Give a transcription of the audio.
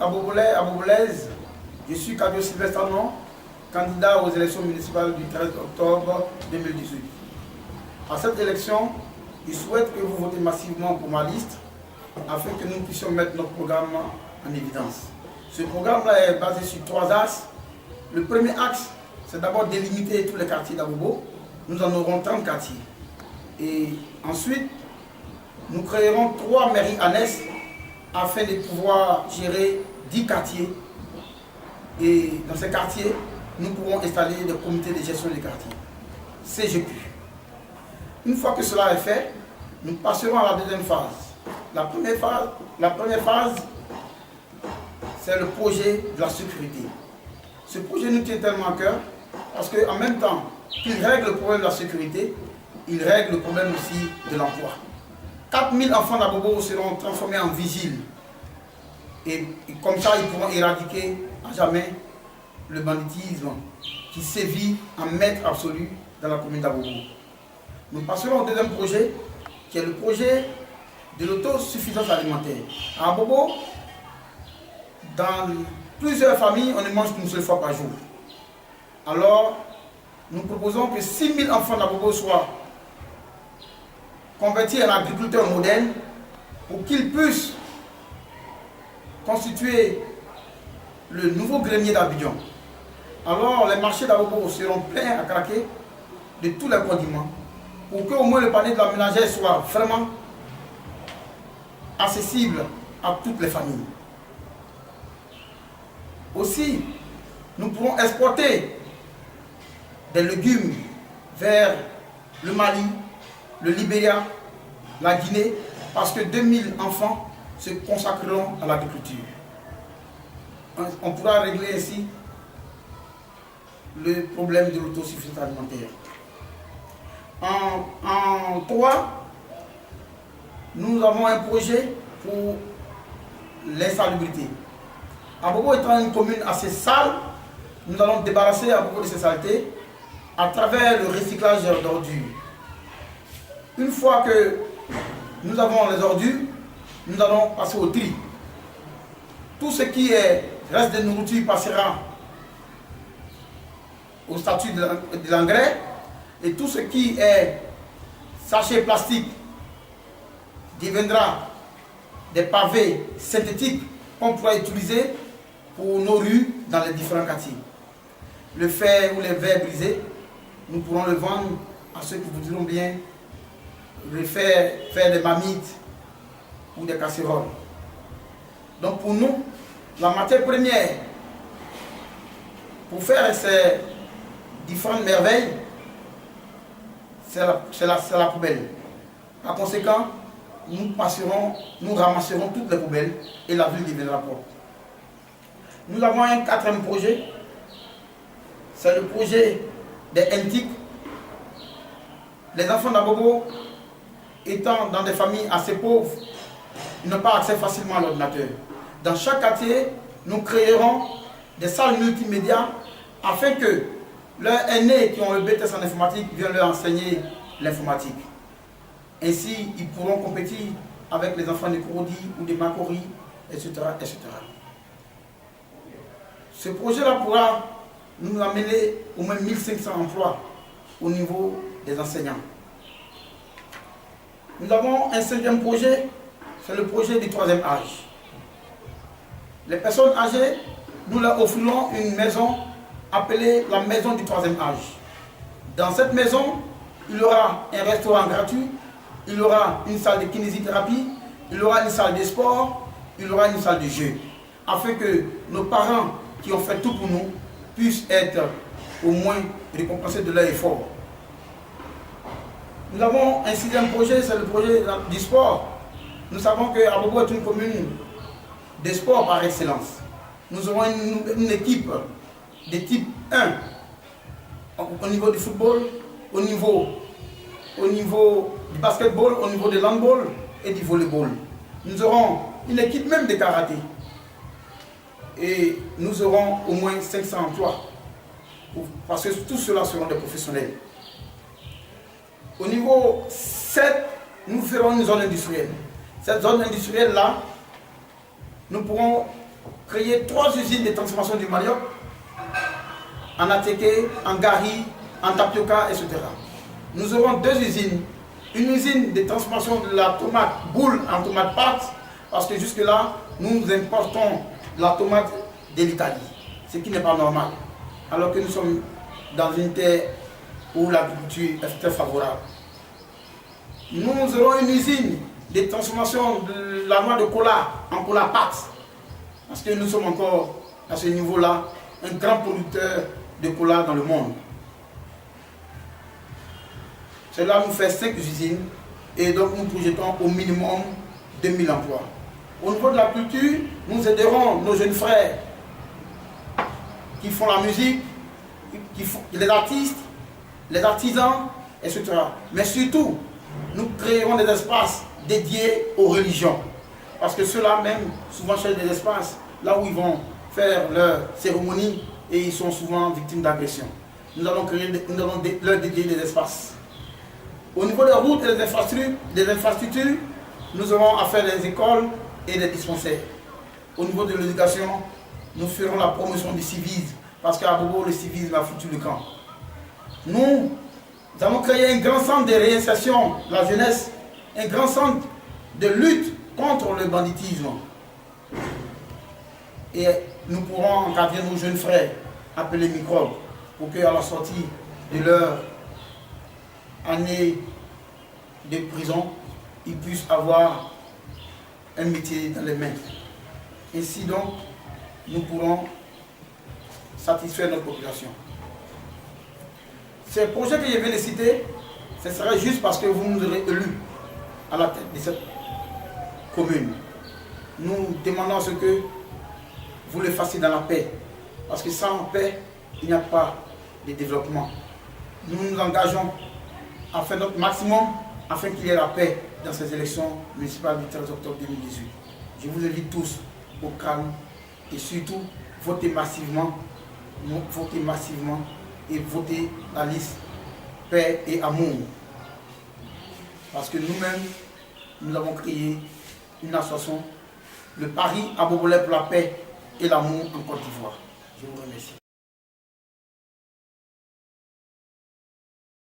À Bobolaise, je suis Kadio Sylvestre Anon, candidat aux élections municipales du 13 octobre 2018. À cette élection, je souhaite que vous votez massivement pour ma liste afin que nous puissions mettre notre programme en évidence. Ce programme-là est basé sur 3 axes. Le premier axe, c'est d'abord délimiter tous les quartiers d'Abobo. Nous en aurons 30 quartiers. Et ensuite, nous créerons 3 mairies annexes afin de pouvoir gérer 10 quartiers. Et dans ces quartiers, nous pourrons installer des comités de gestion des quartiers, CGQ. Une fois que cela est fait, nous passerons à la deuxième phase. La première phase, c'est le projet de la sécurité. Ce projet nous tient tellement à cœur parce qu'en même temps qu'il règle le problème de la sécurité, il règle le problème aussi de l'emploi. 4000 enfants d'Abobo seront transformés en vigiles. Et comme ça, ils pourront éradiquer à jamais le banditisme qui sévit en maître absolu dans la commune d'Abobo. Nous passerons au deuxième projet, qui est le projet de l'autosuffisance alimentaire. À Abobo, dans plusieurs familles, on ne mange qu'une seule fois par jour. Alors, nous proposons que 6000 enfants d'Abobo soient convertis en agriculteurs modernes pour qu'ils puissent constituer le nouveau grenier d'Abidjan. Alors, les marchés d'Abobo seront pleins à craquer de tous les condiments pour qu'au moins le panier de la ménagère soit vraiment accessible à toutes les familles. Aussi, nous pourrons exporter des légumes vers le Mali, le Libéria, la Guinée, parce que 2000 enfants se consacreront à l'agriculture. On pourra régler ainsi le problème de l'autosuffisance alimentaire. En 3, nous avons un projet pour l'insalubrité. Abobo étant une commune assez sale, nous allons débarrasser Abobo de ces saletés à travers le recyclage d'ordures. Une fois que nous avons les ordures, nous allons passer au tri. Tout ce qui est reste de nourriture passera au statut de l'engrais et tout ce qui est sachet plastique deviendra des pavés synthétiques qu'on pourra utiliser pour nos rues dans les différents quartiers. Le fer ou les verres brisés, nous pourrons le vendre à ceux qui voudront bien le faire des marmites ou des casseroles. Donc pour nous, la matière première pour faire ces différentes merveilles, c'est la poubelle. Par conséquent, nous ramasserons toutes les poubelles et la ville deviendra propre. Nous avons un 4e projet, c'est le projet des NTIC. Les enfants d'Abobo, étant dans des familles assez pauvres, ils n'ont pas accès facilement à l'ordinateur. Dans chaque quartier, nous créerons des salles multimédia afin que leurs aînés qui ont le BTS en informatique viennent leur enseigner l'informatique. Ainsi, ils pourront compétir avec les enfants de Korodi ou de Makori, etc., etc. Ce projet-là pourra nous amener au moins 1500 emplois au niveau des enseignants. Nous avons un 5e projet, c'est le projet du 3e âge. Les personnes âgées, nous leur offrirons une maison appelée la maison du 3e âge. Dans cette maison, il y aura un restaurant gratuit, il y aura une salle de kinésithérapie, il y aura une salle de sport, il y aura une salle de jeu, afin que nos parents qui ont fait tout pour nous puissent être au moins récompensés de leur effort. Nous avons un 6e projet, c'est le projet du sport. Nous savons que Abobo est une commune de sport par excellence. Nous aurons une équipe de type 1 au niveau du football, au niveau du basketball, au niveau du handball et du volleyball. Nous aurons une équipe même de karaté. Et nous aurons au moins 500 emplois. Parce que tous ceux-là seront des professionnels. Au niveau 7, nous ferons une zone industrielle. Cette zone industrielle-là, nous pourrons créer 3 usines de transformation du manioc en attiéké, en gari, en tapioca, etc. Nous aurons 2 usines. Une usine de transformation de la tomate boule en tomate pâte, parce que jusque-là, nous importons la tomate de l'Italie, ce qui n'est pas normal. Alors que nous sommes dans une terre où l'agriculture est très favorable. Nous aurons une usine de transformation de la noix de cola en cola pâte, parce que nous sommes encore à ce niveau-là un grand producteur de cola dans le monde. Cela nous fait 5 usines et donc nous projetons au minimum 2000 emplois. Au niveau de la culture, nous aiderons nos jeunes frères qui font la musique, les artistes, les artisans, etc. Mais surtout, nous créerons des espaces dédiés aux religions. Parce que ceux-là même, souvent cherchent des espaces là où ils vont faire leurs cérémonies et ils sont souvent victimes d'agressions. Nous allons leur dédier des espaces. Au niveau des routes et des infrastructures, nous aurons à faire des écoles et des dispensaires. Au niveau de l'éducation, nous ferons la promotion du civisme, parce qu'à Bobo, le civisme a foutu le camp. Nous allons créer un grand centre de réinsertion de la jeunesse, un grand centre de lutte contre le banditisme. Et nous pourrons encadrer nos jeunes frères, appelés microbes, pour qu'à la sortie de leur année de prison, ils puissent avoir un métier dans les mains. Ainsi donc, nous pourrons satisfaire notre population. Ces projets que je viens de citer, ce serait juste parce que vous nous aurez élus à la tête de cette commune. Nous demandons à ce que vous le fassiez dans la paix. Parce que sans paix, il n'y a pas de développement. Nous nous engageons à faire notre maximum afin qu'il y ait la paix dans ces élections municipales du 13 octobre 2018. Je vous invite tous au calme et surtout votez massivement et votez la liste paix et amour. Parce que nous-mêmes, nous avons créé une association, le Paris à Bobolais pour la paix et l'amour en Côte d'Ivoire. Je vous remercie.